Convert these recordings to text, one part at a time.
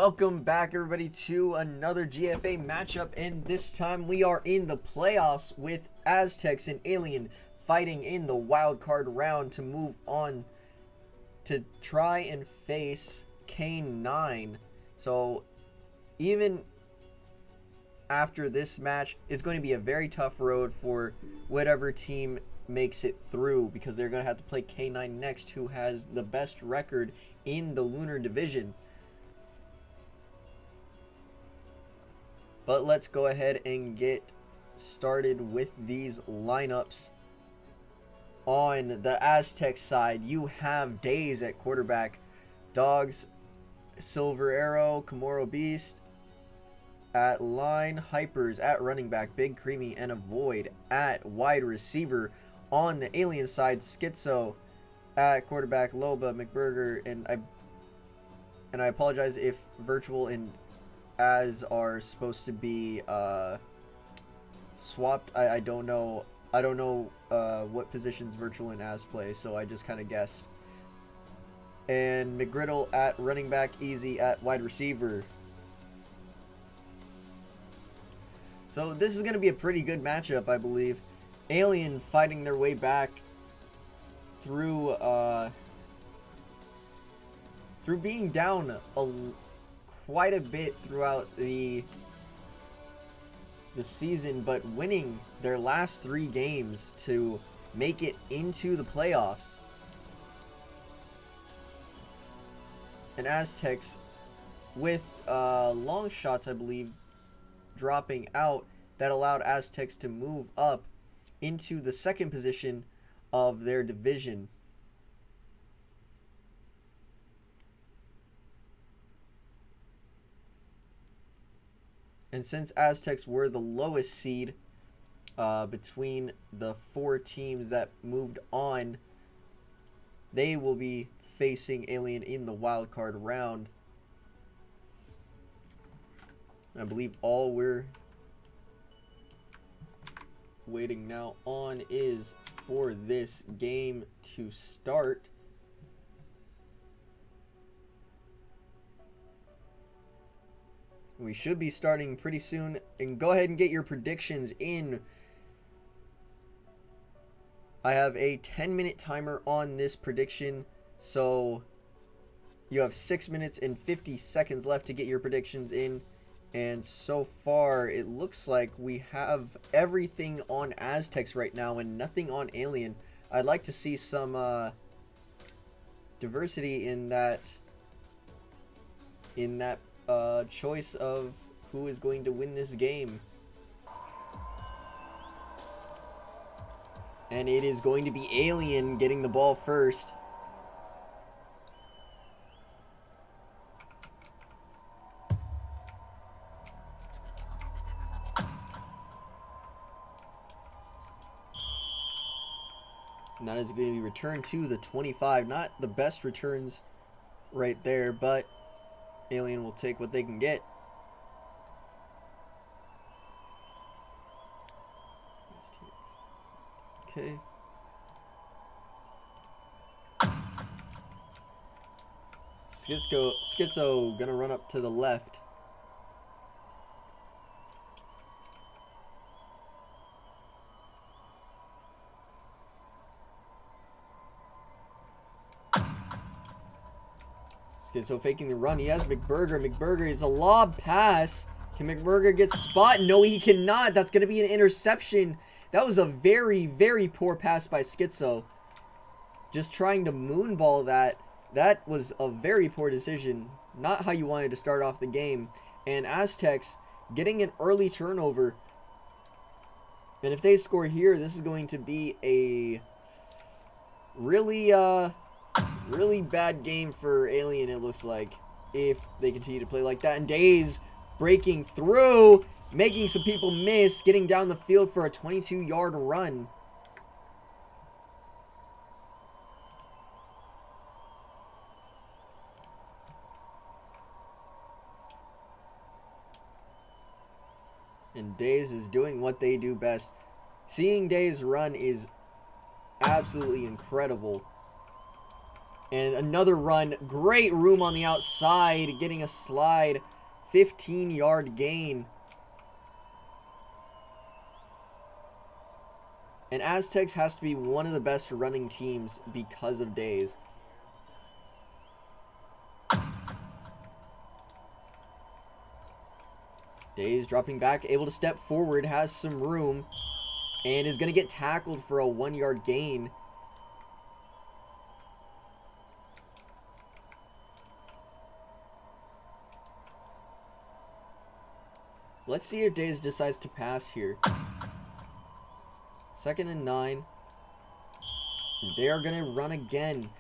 Welcome back, everybody, to another GFA matchup, and this time we are in the playoffs with Aztecs and Alien fighting in the wildcard round to move on to try and face K9. So even after this match, it's going to be a very tough road for whatever team makes it through, because they're going to have to play K9 next, who has the best record in the Lunar Division. But let's go ahead and get started with these lineups. On the Aztec side, you have Days at quarterback, Dogs, Silver Arrow, Komoro Beast at line, Hypers at running back, Big Creamy and Avoid at wide receiver. On the Alien side, Schizo at quarterback, Loba, McBurger, and I apologize if Virtual and Az are supposed to be swapped. I don't know what positions Virtual and Az play, so I just kind of guessed. And McGriddle at running back, Easy at wide receiver. So this is going to be a pretty good matchup, I believe. Alien fighting their way back through being down quite a bit throughout the season, but winning their last 3 games to make it into the playoffs. And Aztecs with long shots, I believe, dropping out, that allowed Aztecs to move up into the second position of their division. And since Aztecs were the lowest seed between the 4 teams that moved on, they will be facing Alien in the wildcard round. I believe all we're waiting now on is for this game to start. We should be starting pretty soon, and go ahead and get your predictions in. I have a 10-minute timer on this prediction, so you have 6 minutes and 50 seconds left to get your predictions in. And so far, it looks like we have everything on Aztecs right now and nothing on Alien. I'd like to see some diversity in that choice of who is going to win this game. And it is going to be Alien getting the ball first. And that is going to be returned to the 25. Not the best returns right there, but Alien will take what they can get. Okay. Schizo gonna run up to the left. Schizo faking the run. He has McBurger. McBurger is a lob pass. Can McBurger get spot? No, he cannot. That's going to be an interception. That was a very, very poor pass by Schizo. Just trying to moonball that. That was a very poor decision. Not how you wanted to start off the game. And Aztecs getting an early turnover. And if they score here, this is going to be a really bad game for Alien, it looks like, if they continue to play like that. And Days breaking through, making some people miss, getting down the field for a 22-yard run. And Days is doing what they do best. Seeing Days run is absolutely incredible. And another run. Great room on the outside. Getting a slide. 15-yard gain. And Aztecs has to be one of the best running teams because of Days. Days dropping back, able to step forward, has some room, and is going to get tackled for a 1-yard gain. Let's see if Days decides to pass here. 2nd and 9. They are going to run again.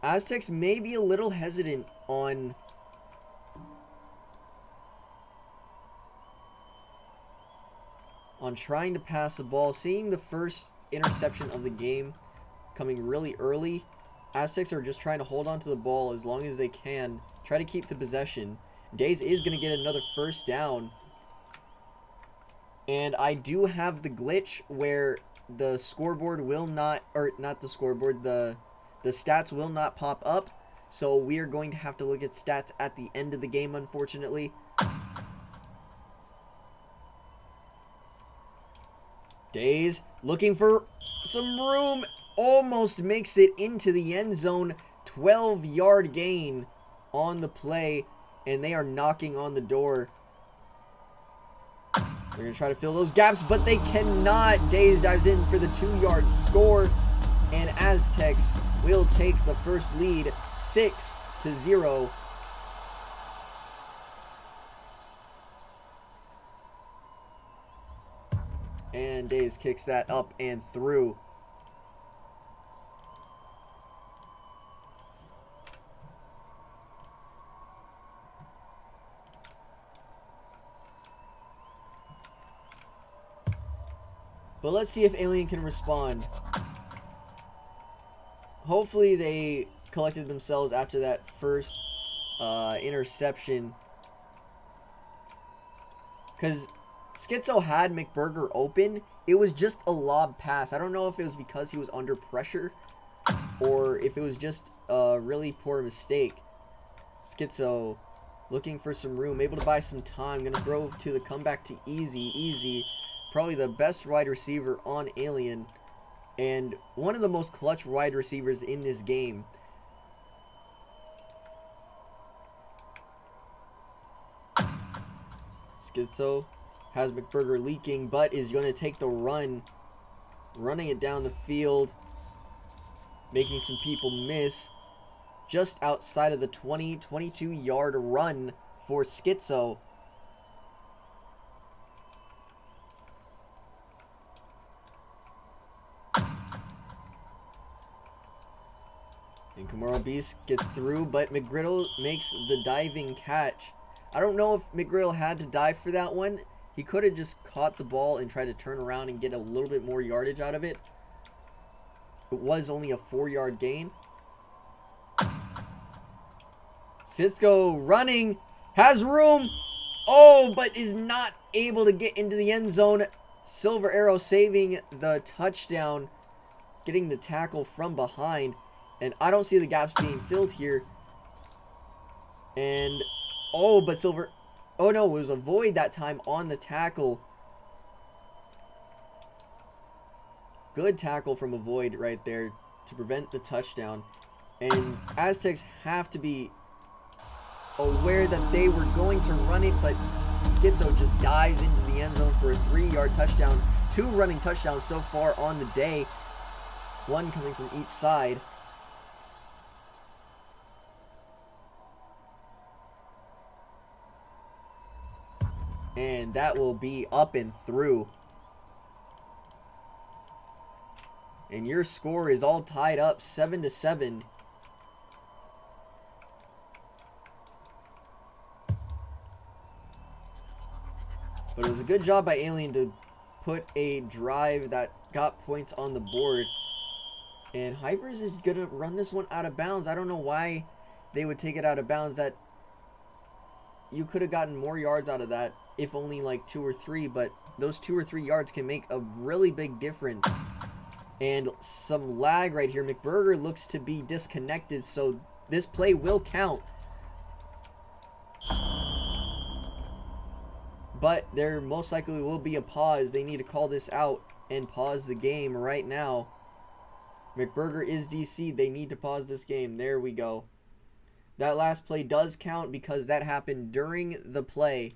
Aztecs may be a little hesitant on trying to pass the ball. Seeing the first interception of the game coming really early, Aztecs are just trying to hold on to the ball as long as they can. Try to keep the possession. Days is going to get another first down. And I do have the glitch where the scoreboard will not, or not the scoreboard, the stats will not pop up. So we are going to have to look at stats at the end of the game, unfortunately. Days looking for some room. Almost makes it into the end zone. 12-yard gain on the play. And they are knocking on the door. They're going to try to fill those gaps, but they cannot. Days dives in for the 2-yard score. And Aztecs will take the first lead 6-0. And Days kicks that up and through. But let's see if Alien can respond. Hopefully they collected themselves after that first interception. Because Schizo had McBurger open. It was just a lob pass. I don't know if it was because he was under pressure or if it was just a really poor mistake. Schizo looking for some room, able to buy some time. Going to throw to the comeback to Easy. Probably the best wide receiver on Alien. And one of the most clutch wide receivers in this game. Schizo has McBurger leaking, but is going to take the run. Running it down the field. Making some people miss. Just outside of the 22-yard run for Schizo. And Kamara Beast gets through, but McGriddle makes the diving catch. I don't know if McGriddle had to dive for that one. He could have just caught the ball and tried to turn around and get a little bit more yardage out of it. It was only a 4-yard gain. Cisco running, has room. Oh, but is not able to get into the end zone. Silver Arrow saving the touchdown. Getting the tackle from behind. And I don't see the gaps being filled here. And, oh, but Silver... Oh, no, it was a void that time on the tackle. Good tackle from a void right there to prevent the touchdown. And Aztecs have to be aware that they were going to run it, but Schizo just dives into the end zone for a 3-yard touchdown. 2 running touchdowns so far on the day. 1 coming from each side. And that will be up and through. And your score is all tied up 7-7. But it was a good job by Alien to put a drive that got points on the board. And Hypers is going to run this one out of bounds. I don't know why they would take it out of bounds. That you could have gotten more yards out of that, if only like 2 or 3. But those 2 or 3 yards can make a really big difference. And some lag right here. McBurger looks to be disconnected, so this play will count. But there most likely will be a pause. They need to call this out and pause the game right now. McBurger is DC'd. They need to pause this game. There we go. That last play does count because that happened during the play.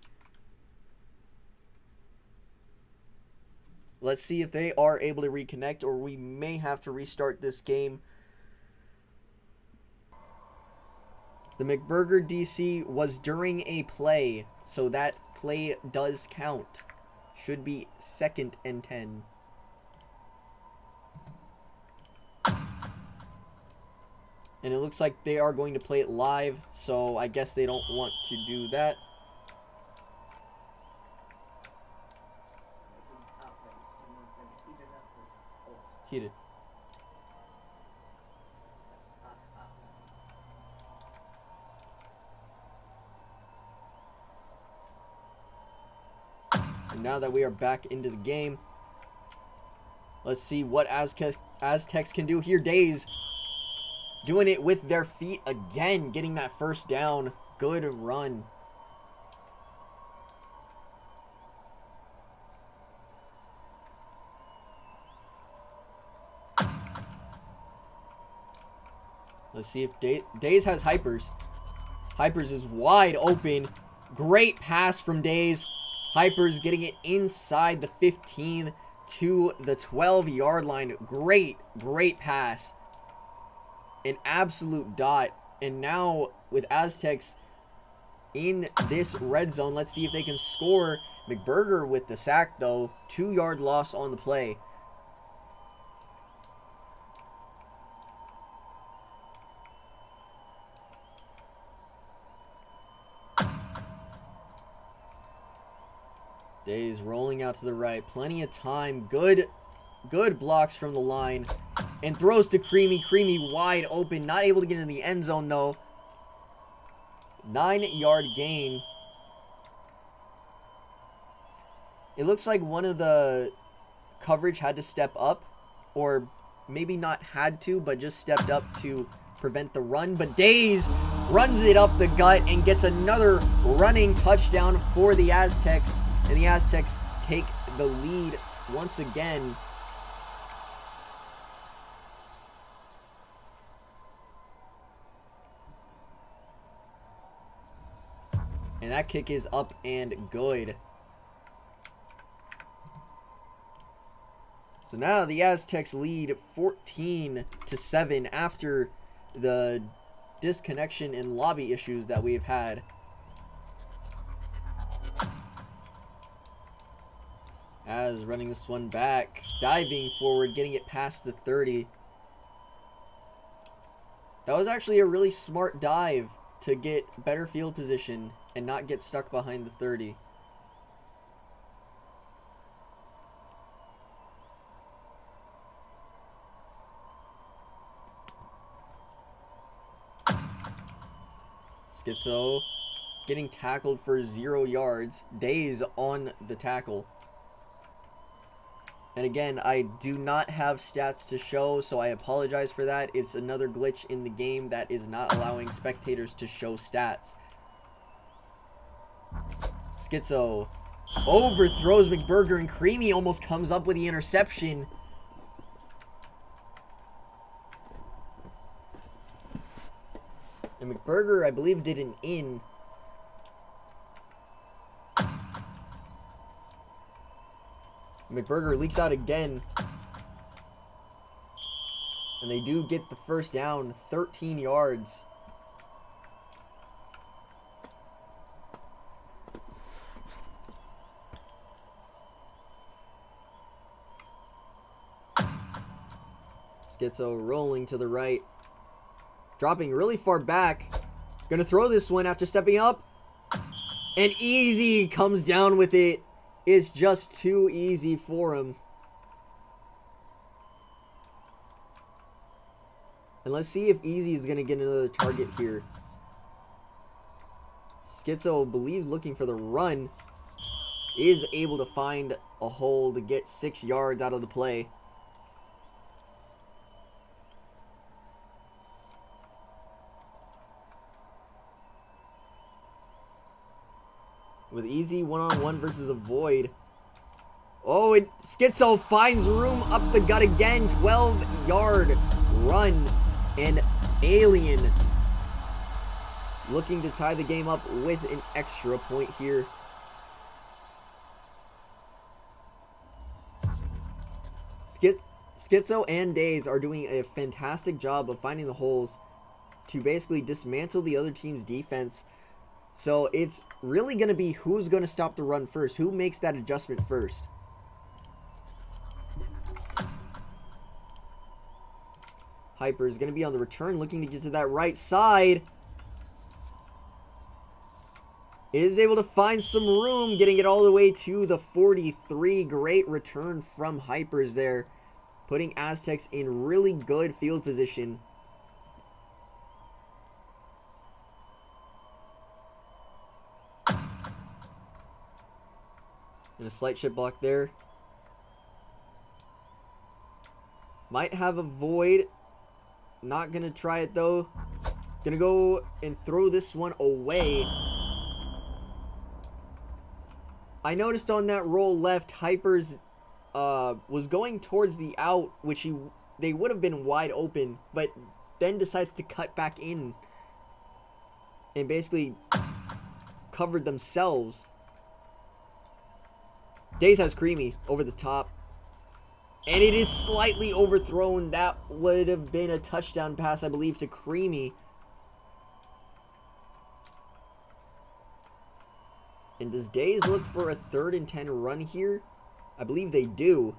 Let's see if they are able to reconnect, or we may have to restart this game. The McBurger DC was during a play, so that play does count. Should be 2nd and 10. And it looks like they are going to play it live, so I guess they don't want to do that. Heated. And now that we are back into the game, let's see what Aztecs can do here. Days doing it with their feet again, getting that first down. Good run. Let's see if Days has Hypers. Hypers is wide open. Great pass from Days. Hypers getting it inside the 15 to the 12-yard line. Great pass. An absolute dot. And now with Aztecs in this red zone, let's see if they can score. McBurger with the sack though. 2-yard loss on the play. Days rolling out to the right. Plenty of time. Good blocks from the line. And throws to Creamy. Creamy wide open. Not able to get in the end zone though. 9-yard gain. It looks like one of the coverage had to step up. Or maybe not had to, but just stepped up to prevent the run. But Days runs it up the gut and gets another running touchdown for the Aztecs. And the Aztecs take the lead once again. And that kick is up and good. So now the Aztecs lead 14-7 after the disconnection and lobby issues that we've had. Az running this one back, diving forward, getting it past the 30. That was actually a really smart dive to get better field position and not get stuck behind the 30. Schizo getting tackled for 0 yards. Days on the tackle. And again, I do not have stats to show, so I apologize for that. It's another glitch in the game that is not allowing spectators to show stats. Schizo overthrows McBurger, and Creamy almost comes up with the interception. And McBurger, I believe, did an in. McBurger leaks out again. And they do get the first down, 13 yards. Schizo rolling to the right. Dropping really far back. Gonna throw this one after stepping up. And Easy comes down with it. It's just too easy for him. And let's see if Easy is going to get another target here. Schizo, believe looking for the run, is able to find a hole to get 6 yards out of the play. with easy one-on-one versus a void. Oh, and Schizo finds room up the gut again. 12-yard run. And Alien looking to tie the game up with an extra point here. Schizo and Daze are doing a fantastic job of finding the holes to basically dismantle the other team's defense. So it's really going to be who's going to stop the run first. Who makes that adjustment first? Hyper is going to be on the return, looking to get to that right side. Is able to find some room, getting it all the way to the 43. Great return from Hypers there, putting Aztecs in really good field position. And a slight chip block there. Might have a void. Not going to try it though. Going to go and throw this one away. I noticed on that roll left, Hypers was going towards the out, which they would have been wide open, but then decides to cut back in and basically covered themselves. Daze has Creamy over the top. And it is slightly overthrown. That would have been a touchdown pass, I believe, to Creamy. And does Daze look for a 3rd and 10 run here? I believe they do.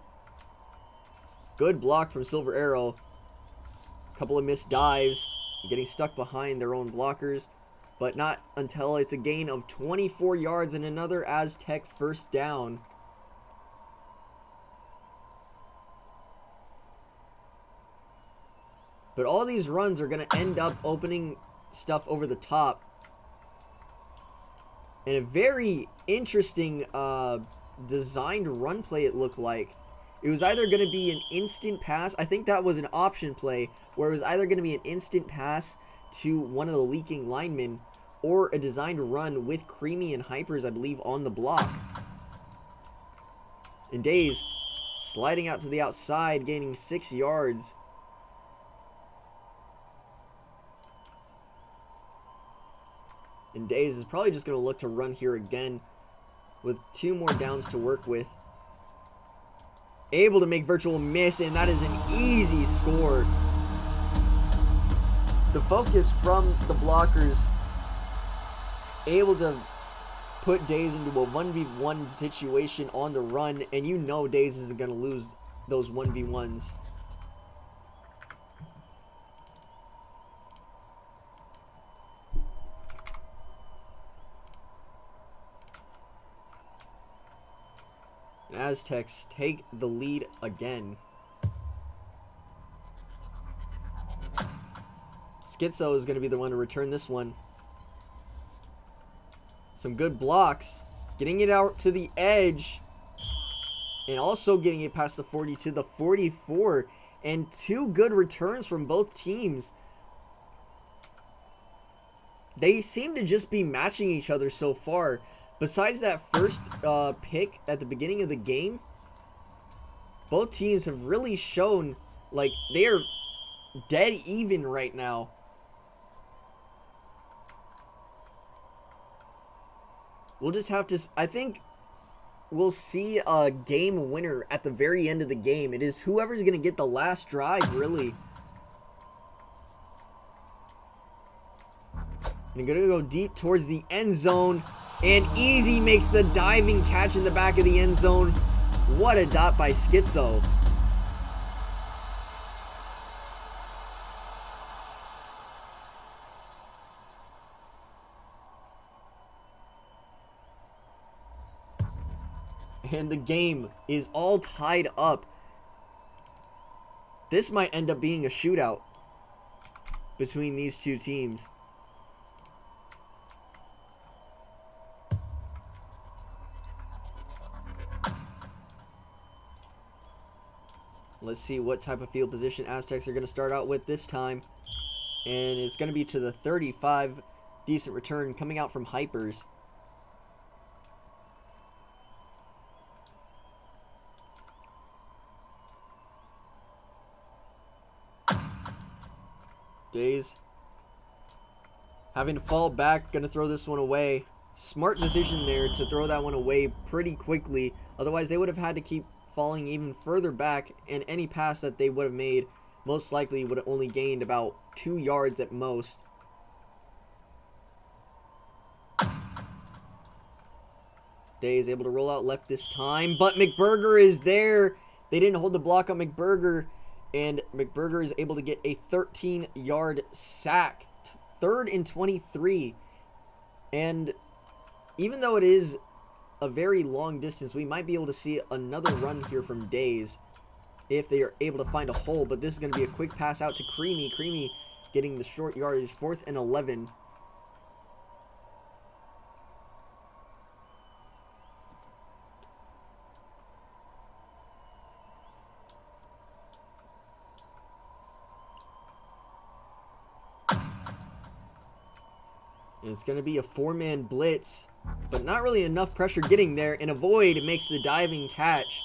Good block from Silver Arrow. Couple of missed dives. Getting stuck behind their own blockers. But not until it's a gain of 24 yards and another Aztec first down. But all these runs are going to end up opening stuff over the top. And a very interesting designed run play it looked like. It was either going to be an instant pass. I think that was an option play where it was either going to be an instant pass to one of the leaking linemen or a designed run with Creamy and Hypers, I believe, on the block. And Daze sliding out to the outside, gaining 6 yards. And Daze is probably just going to look to run here again with 2 more downs to work with. Able to make virtual miss, and that is an easy score. The focus from the blockers, able to put Daze into a 1v1 situation on the run, and you know Daze is going to lose those 1v1s. Aztecs take the lead again. Schizo is going to be the one to return this one. Some good blocks. Getting it out to the edge. And also getting it past the 40 to the 44. And 2 good returns from both teams. They seem to just be matching each other so far. Besides that first pick at the beginning of the game, both teams have really shown like they are dead even right now. We'll just have to, I think we'll see a game winner at the very end of the game. It is whoever's going to get the last drive, really. And going to go deep towards the end zone. And Easy makes the diving catch in the back of the end zone. What a dot by Schizo. And the game is all tied up. This might end up being a shootout between these two teams. Let's see what type of field position Aztecs are going to start out with this time. And it's going to be to the 35. Decent return coming out from Hypers. Days having to fall back, gonna throw this one away. Smart decision there to throw that one away pretty quickly. Otherwise, they would have had to keep falling even further back, and any pass that they would have made most likely would have only gained about 2 yards at most. Day is able to roll out left this time, but McBurger is there. They didn't hold the block on McBurger, and McBurger is able to get a 13-yard sack. 3rd and 23. And even though it is a very long distance, we might be able to see another run here from Days if they are able to find a hole. But this is going to be a quick pass out to Creamy. Creamy getting the short yardage, 4th and 11. And it's going to be a 4-man blitz, but not really enough pressure getting there, and Avoid makes the diving catch.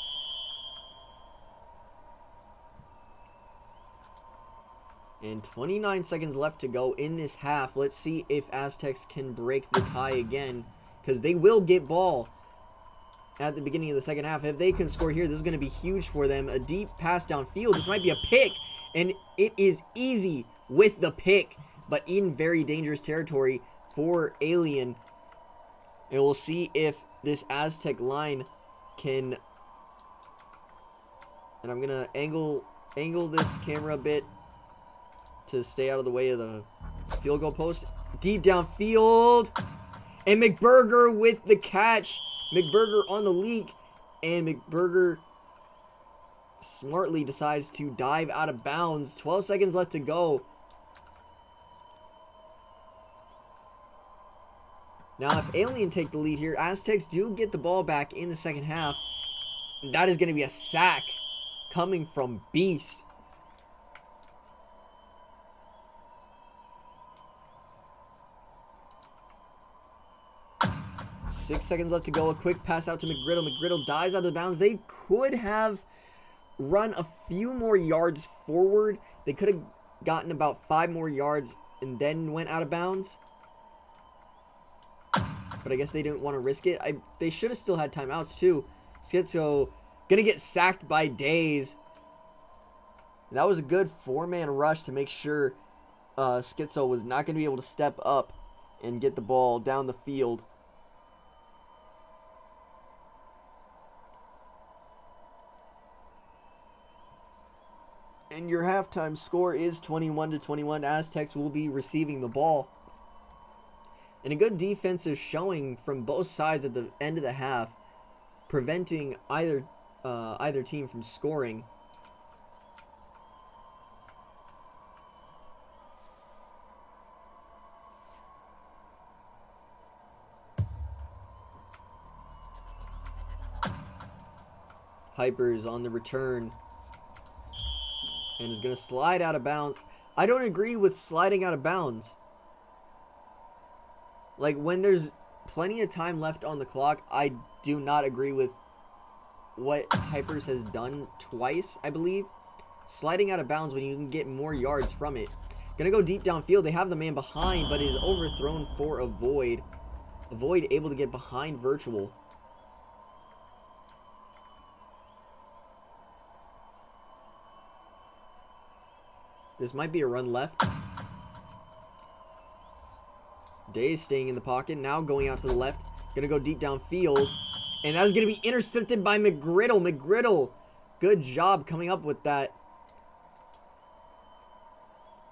And 29 seconds left to go in this half. Let's see if Aztecs can break the tie again, because they will get ball at the beginning of the second half. If they can score here, this is going to be huge for them. A deep pass downfield. This might be a pick, and it is easy with the pick, but in very dangerous territory for Alien. And we'll see if this Aztec line can, and I'm gonna angle this camera a bit to stay out of the way of the field goal post. Deep downfield, and McBurger with the catch. McBurger on the leak, and McBurger smartly decides to dive out of bounds. 12 seconds left to go. Now, if Alien take the lead here, Aztecs do get the ball back in the second half. That is going to be a sack coming from Beast. Six seconds left to go. A quick pass out to McGriddle. McGriddle dives out of bounds. They could have run a few more yards forward. They could have gotten about 5 more yards and then went out of bounds. But I guess they didn't want to risk it. They should have still had timeouts too. Schizo gonna get sacked by Days. That was a good 4-man rush to make sure Schizo was not going to be able to step up and get the ball down the field. And your halftime score is 21-21. Aztecs will be receiving the ball. And a good defensive showing from both sides at the end of the half, preventing either team from scoring. Hyper's on the return and is going to slide out of bounds. I don't agree with sliding out of bounds. Like, when there's plenty of time left on the clock, I do not agree with what Hypers has done twice, I believe. Sliding out of bounds when you can get more yards from it. Gonna go deep downfield. They have the man behind, but is overthrown for Avoid. Avoid able to get behind Virtual. This might be a run left. Days staying in the pocket. Now going out to the left. Gonna go deep downfield. And that's gonna be intercepted by McGriddle. McGriddle, good job coming up with that.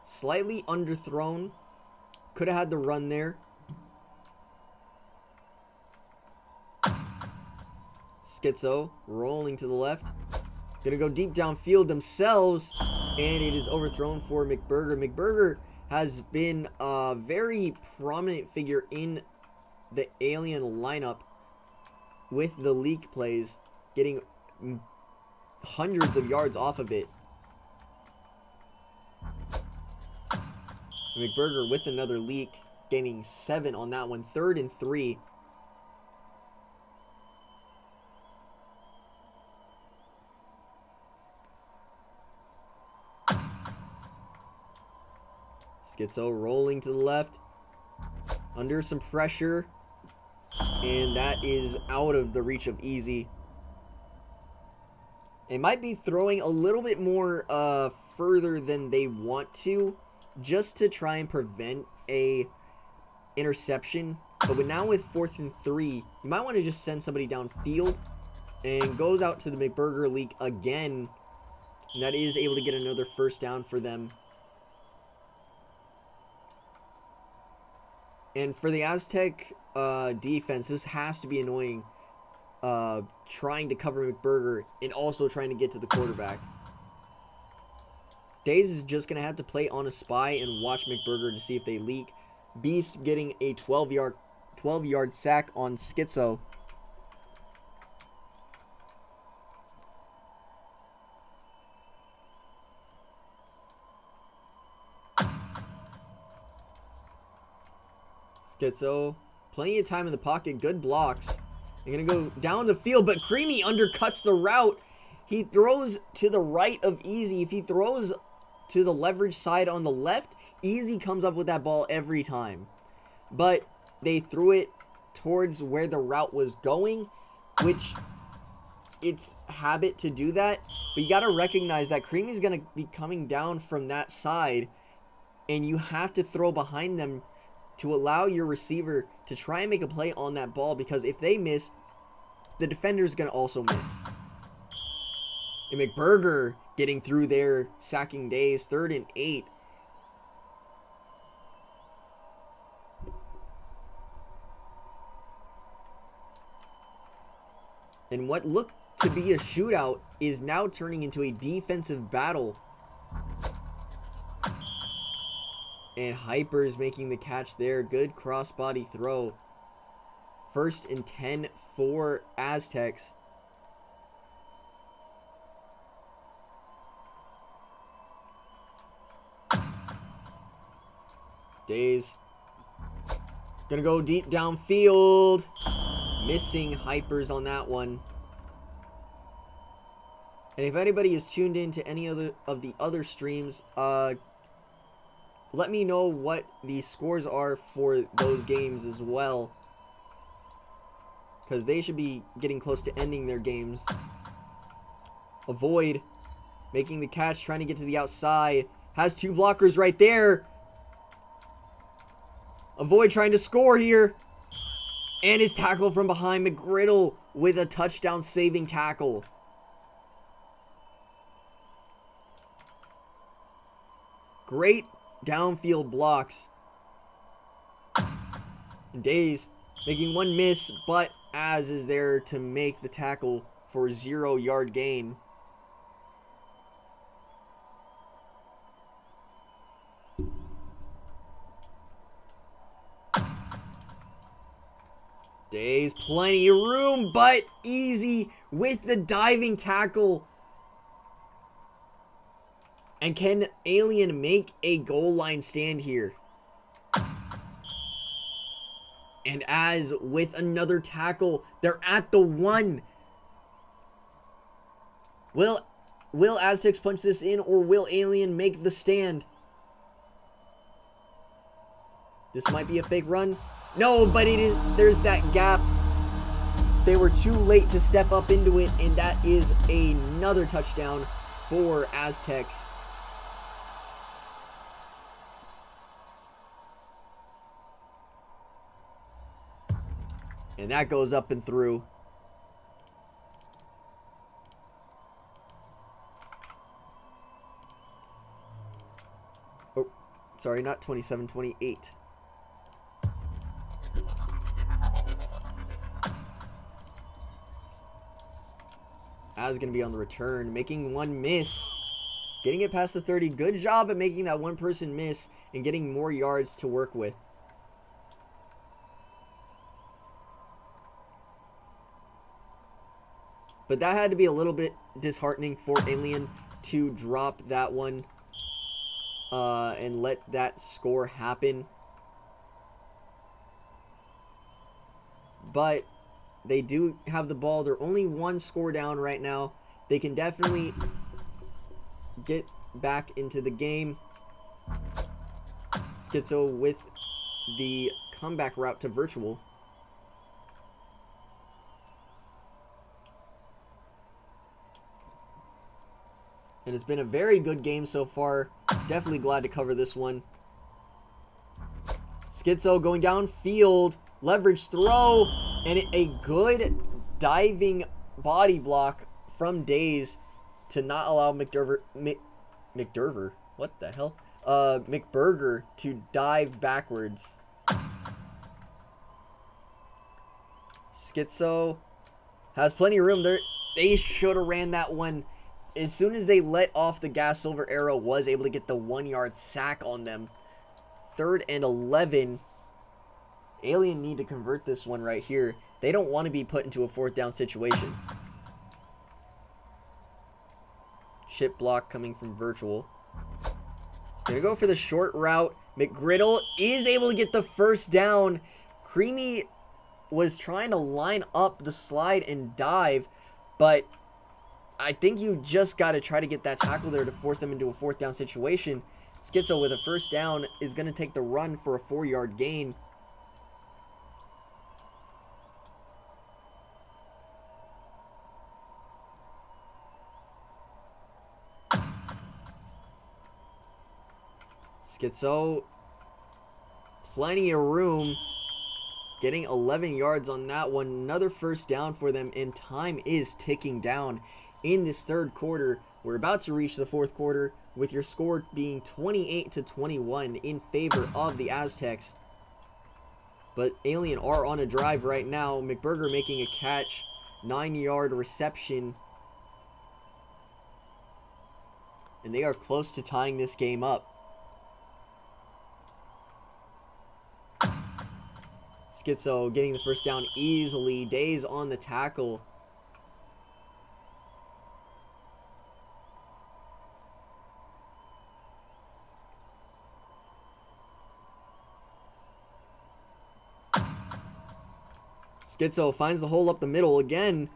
Slightly underthrown. Could have had the run there. Schizo rolling to the left. Gonna go deep downfield themselves. And it is overthrown for McBurger. McBurger has been a very prominent figure in the Alien lineup with the leak plays, getting hundreds of yards off of it. McBurger with another leak, gaining 7 on that one. 3rd and 3. Schizo rolling to the left. Under some pressure. And that is out of the reach of Easy. They might be throwing a little bit more further than they want to, just to try and prevent a interception. But now with 4th and 3, you might want to just send somebody downfield. And goes out to the McBurger leak again. And that is able to get another first down for them. And for the Aztec defense, this has to be annoying. Trying to cover McBurger and also trying to get to the quarterback. Days is just going to have to play on a spy and watch McBurger to see if they leak. Beast getting a 12-yard sack on Schizo. Schizo, plenty of time in the pocket, good blocks. They're going to go down the field, but Creamy undercuts the route. He throws to the right of Easy. If he throws to the leverage side on the left, Easy comes up with that ball every time. But they threw it towards where the route was going, which it's habit to do that. But you got to recognize that Creamy's going to be coming down from that side, and you have to throw behind them to allow your receiver to try and make a play on that ball, because if they miss, the defender's going to also miss. And McBurger getting through there, sacking Days, 3rd and 8. And what looked to be a shootout is now turning into a defensive battle. And Hyper's making the catch there. Good crossbody throw. 1st and 10 for Aztecs. Days. Gonna go deep downfield. Missing Hypers on that one. And if anybody is tuned in to any other of the other streams, let me know what the scores are for those games as well, because they should be getting close to ending their games. Avoid making the catch, trying to get to the outside. Has 2 blockers right there. Avoid trying to score here. And his tackle from behind. McGriddle with a touchdown saving tackle. Great downfield blocks. And Days making one miss, but Az is there to make the tackle for a 0-yard gain. Days, plenty of room, but Easy with the diving tackle. And can Alien make a goal line stand here? And Az with another tackle. They're at the 1. Will Aztecs punch this in, or will Alien make the stand? This might be a fake run. No, but it is. There's that gap. They were too late to step up into it, and that is another touchdown for Aztecs. And that goes up and through. Oh, sorry, not 27, 28. Az going to be on the return, making one miss. Getting it past the 30. Good job at making that one person miss and getting more yards to work with. But that had to be a little bit disheartening for Alien to drop that one and let that score happen. But they do have the ball. They're only 1 score down right now. They can definitely get back into the game. Schizo with the comeback route to virtual. And it's been a very good game so far. Definitely glad to cover this one. Schizo going downfield. Leverage throw. And a good diving body block from Daze to not allow McDurver. What the hell? McBurger to dive backwards. Schizo has plenty of room there. They should have ran that one. As soon as they let off the gas, Silver Arrow was able to get the 1-yard sack on them. 3rd and 11. Alien need to convert this one right here. They don't want to be put into a 4th down situation. Chip block coming from virtual. Gonna go for the short route. McGriddle is able to get the 1st down. Creamy was trying to line up the slide and dive, but I think you just got to try to get that tackle there to force them into a 4th down situation. Schizo with a 1st down is going to take the run for a 4-yard gain. Schizo, plenty of room. Getting 11 yards on that one. Another 1st down for them, and time is ticking down in this 3rd quarter. We're about to reach the 4th quarter with your score being 28-21 in favor of the Aztecs. But Alien are on a drive right now. McBurger making a catch. 9-yard reception. And they are close to tying this game up. Schizo getting the 1st down easily. Daze on the tackle. Schizo finds the hole up the middle again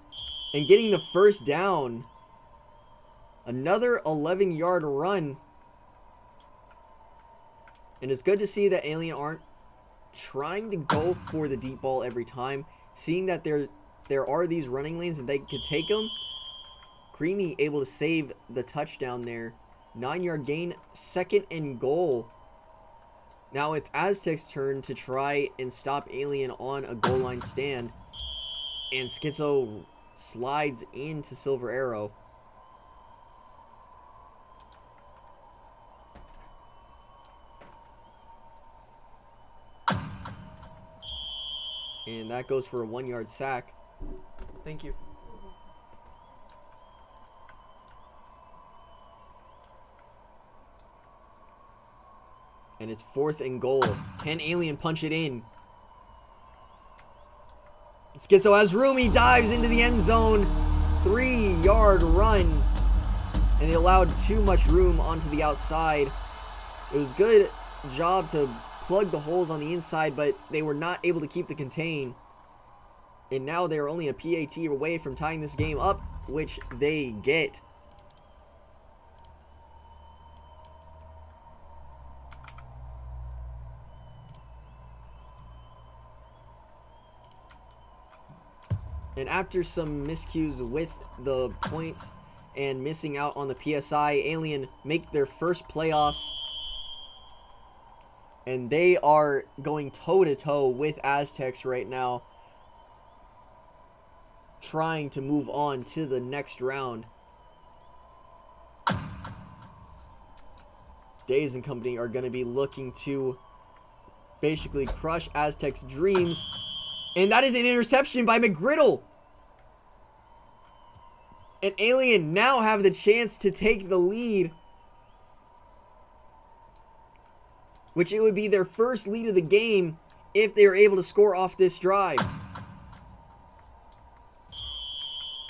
and getting the 1st down. Another 11-yard run. And it's good to see that Alien aren't trying to go for the deep ball every time. Seeing that there are these running lanes and they could take them. Creamy able to save the touchdown there. 9-yard gain, 2nd and goal. Now it's Aztecs' turn to try and stop Alien on a goal line stand. And Schizo slides into Silver Arrow. And that goes for a 1-yard sack. Thank you. And it's 4th and goal. Can Alien punch it in? Schizo has room. He dives into the end zone. 3-yard run. And he allowed too much room onto the outside. It was good job to plug the holes on the inside, but they were not able to keep the contain. And now they are only a PAT away from tying this game up, which they get. And after some miscues with the points and missing out on the PSI, Alien make their first playoffs. And they are going toe-to-toe with Aztecs right now, trying to move on to the next round. Daze and company are going to be looking to basically crush Aztecs' dreams. And that is an interception by McGriddle. And Alien now have the chance to take the lead, which it would be their first lead of the game if they were able to score off this drive.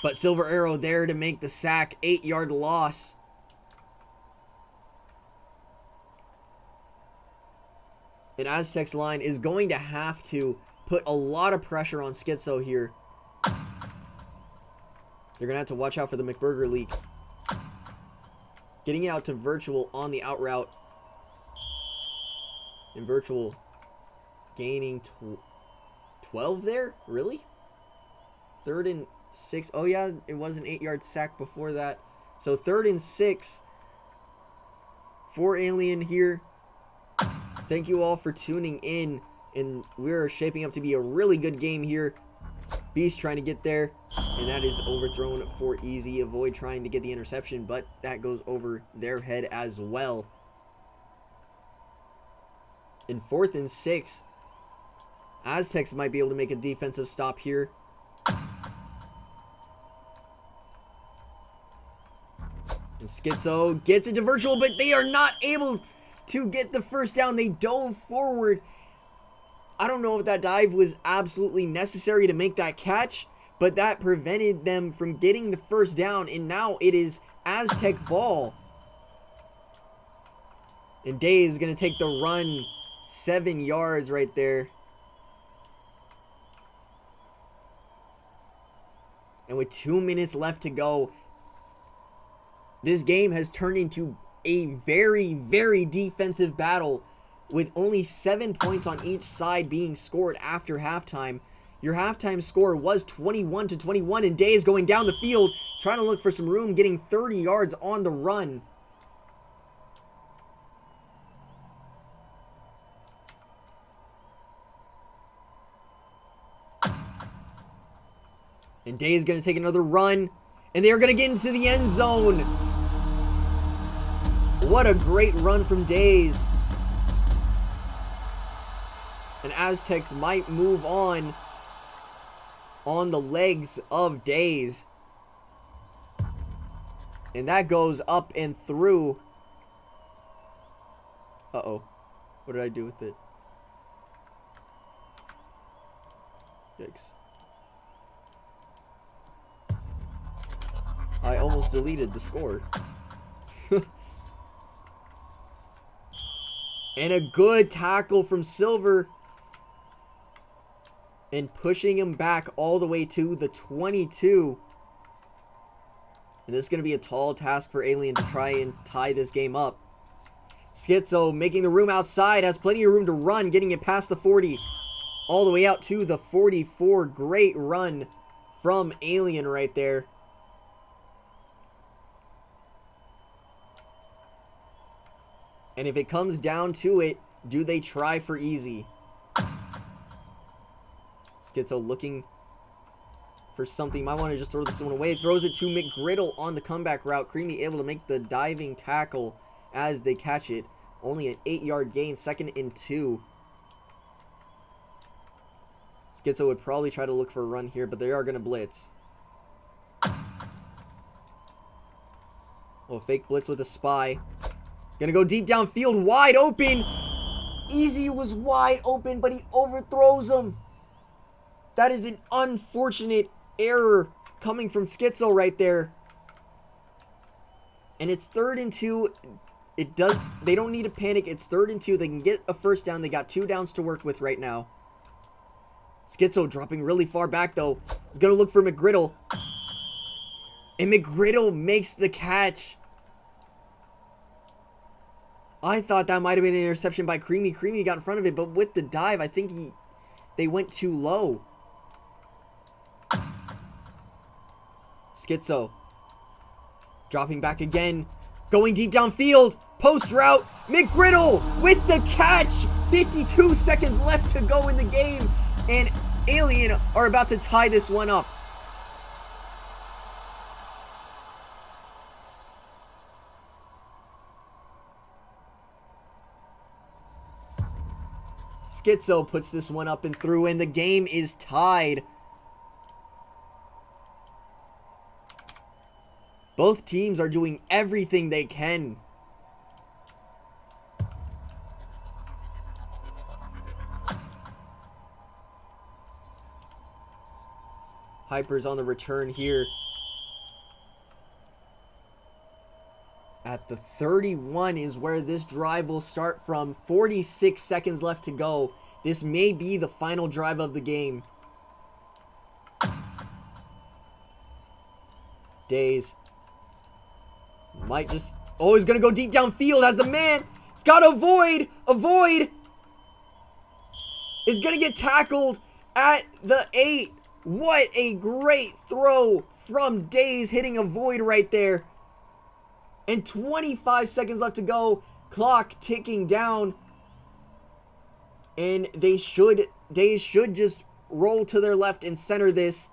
But Silver Arrow there to make the sack. 8-yard loss. And Aztecs line is going to have to put a lot of pressure on Schizo here. They're going to have to watch out for the McBurger leak. Getting out to virtual on the out route. in virtual. Gaining 12 there? Really? 3rd and 6. Oh, yeah, it was an 8-yard sack before that. So 3rd and 6 for Alien here. Thank you all for tuning in. And we're shaping up to be a really good game here. Beast trying to get there. And that is overthrown for easy. Avoid trying to get the interception, but that goes over their head as well. In 4th and 6. Aztecs might be able to make a defensive stop here. And Schizo gets it to virtual, but they are not able to get the first down. They dove forward. I don't know if that dive was absolutely necessary to make that catch, but that prevented them from getting the first down, and now it is Aztec ball. And Day is going to take the run 7 yards right there. And with 2 minutes left to go, this game has turned into a very, very defensive battle with only 7 points on each side being scored after halftime. Your halftime score was 21-21, and Day is going down the field, trying to look for some room, getting 30 yards on the run. And Day is going to take another run. And they are going to get into the end zone. What a great run from Days. And Aztecs might move on the legs of Days. And that goes up and through. Uh-oh. What did I do with it? Yikes. I almost deleted the score. And a good tackle from Silver. And pushing him back all the way to the 22. And this is going to be a tall task for Alien to try and tie this game up. Schizo making the room outside. Has plenty of room to run. Getting it past the 40. All the way out to the 44. Great run from Alien right there. And if it comes down to it, do they try for easy? Schizo looking for something. Might want to just throw this one away. Throws it to McGriddle on the comeback route. Creamy able to make the diving tackle as they catch it. Only an 8-yard gain. 2nd and 2. Schizo would probably try to look for a run here, but they are going to blitz. Oh, fake blitz with a spy. Gonna go deep downfield, wide open. Easy was wide open, but he overthrows him. That is an unfortunate error coming from Schizo right there. And it's 3rd and 2. They don't need to panic. It's 3rd and 2. They can get a first down. They got 2 downs to work with right now. Schizo dropping really far back though. He's gonna look for McGriddle. And McGriddle makes the catch. I thought that might have been an interception by Creamy. Creamy got in front of it, but with the dive, I think they went too low. Schizo dropping back again. Going deep downfield. Post route. McGriddle with the catch. 52 seconds left to go in the game. And Alien are about to tie this one up. Schizo puts this one up and through, and the game is tied. Both teams are doing everything they can. Hyper's on the return here. At the 31 is where this drive will start from. 46 seconds left to go. This may be the final drive of the game. Days. Might just... Oh, he's going to go deep downfield as a man. He's got to avoid. Avoid. is going to get tackled at the 8. What a great throw from Days, hitting a void right there. And 25 seconds left to go. Clock ticking down. And Days should just roll to their left and center this.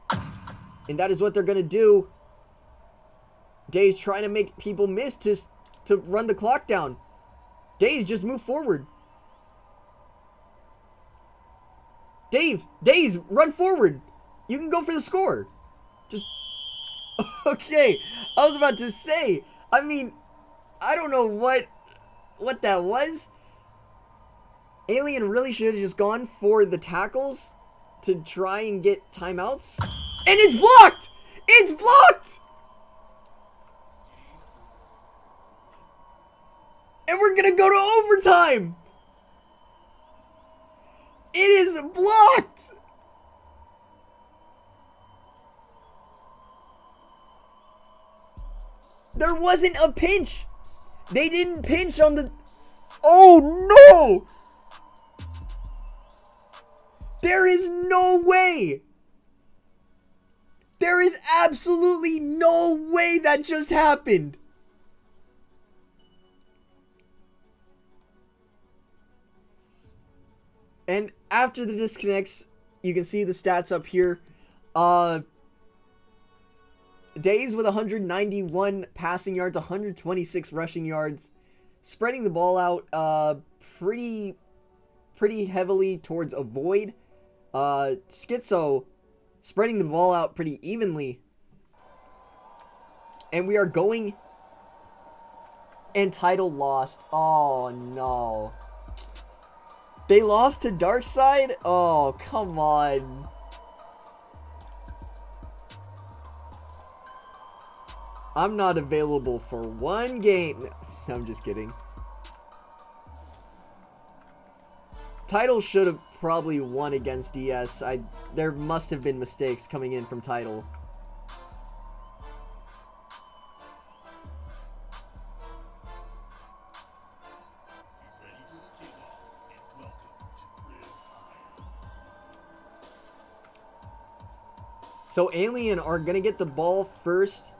And that is what they're going to do. Days trying to make people miss to run the clock down. Days, just move forward. Days, run forward. You can go for the score. Just... Okay, I was about to say, I mean, I don't know what that was. Alien really should have just gone for the tackles to try and get timeouts. And it's blocked! It's blocked! And we're gonna go to overtime! It is blocked! There wasn't a pinch! They didn't pinch on the... Oh no! There is no way! There is absolutely no way that just happened! And after the disconnects, you can see the stats up here. Days with 191 passing yards, 126 rushing yards. Spreading the ball out pretty heavily towards a void. Schizo spreading the ball out pretty evenly. And we are going... And Tidal lost. Oh, no. They lost to Darkside? Oh, come on. I'm not available for one game. I'm just kidding. Tidal should have probably won against DS. There must have been mistakes coming in from Tidal. So Alien are gonna get the ball first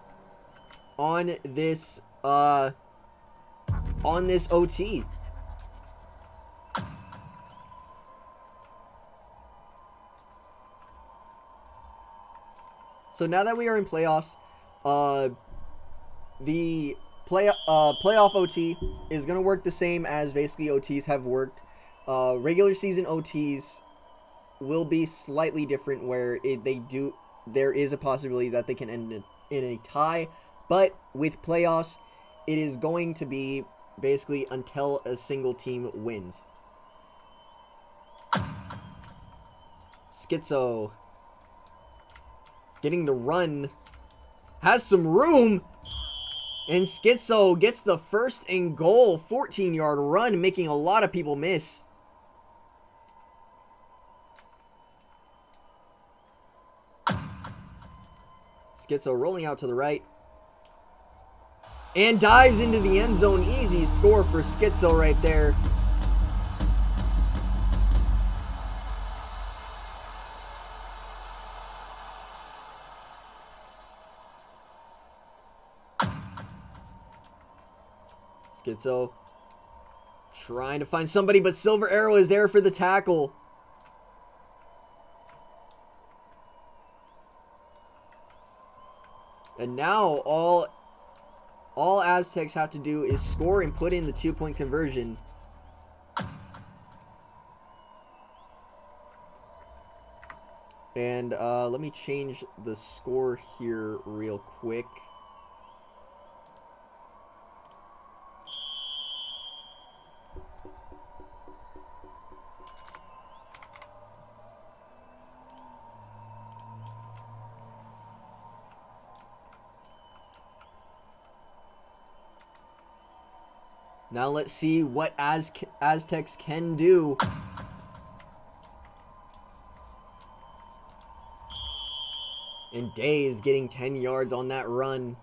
on this OT. So now that we are in playoffs, the playoff OT is gonna work the same as basically OTs have worked. Regular season OTs will be slightly different, where there is a possibility that they can end in a tie, but with playoffs, it is going to be basically until a single team wins. Schizo getting the run, has some room, and Schizo gets the first and goal, 14-yard run, making a lot of people miss. Schizo rolling out to the right. And dives into the end zone. Easy score for Schizo right there. Schizo trying to find somebody, but Silver Arrow is there for the tackle. And now all Aztecs have to do is score and put in the 2-point conversion. And let me change the score here real quick. Now let's see what Aztecs can do. And Days getting 10 yards on that run.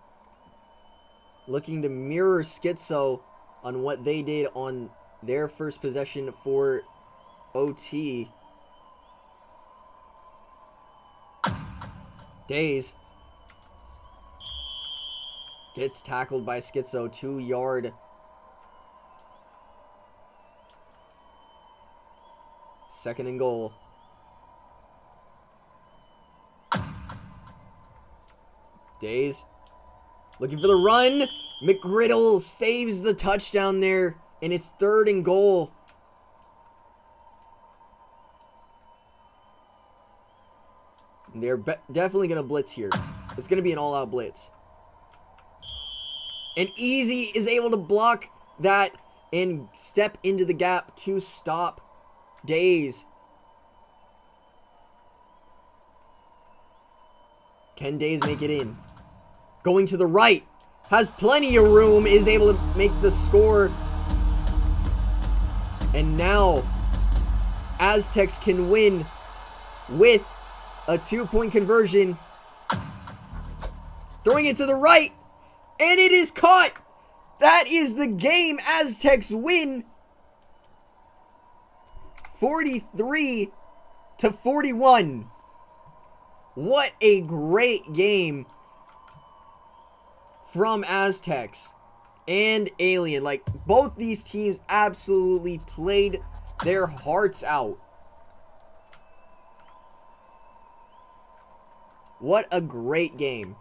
Looking to mirror Schizo on what they did on their first possession for OT. Days gets tackled by Schizo. 2-yard. Second and goal. Days looking for the run. McGriddle saves the touchdown there, and it's 3rd and goal. They're definitely going to blitz here. It's going to be an all-out blitz. And Easy is able to block that and step into the gap to stop Days. Can Days make it in? Going to the right. Has plenty of room. Is able to make the score. And now Aztecs can win with a 2-point conversion. Throwing it to the right. And it is caught. That is the game. Aztecs win 43-41. What a great game from Aztecs and Alien. Like, both these teams absolutely played their hearts out. What a great game.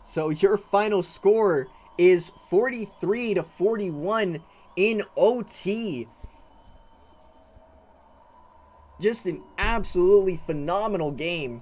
So your final score is 43-41 in OT. Just an absolutely phenomenal game.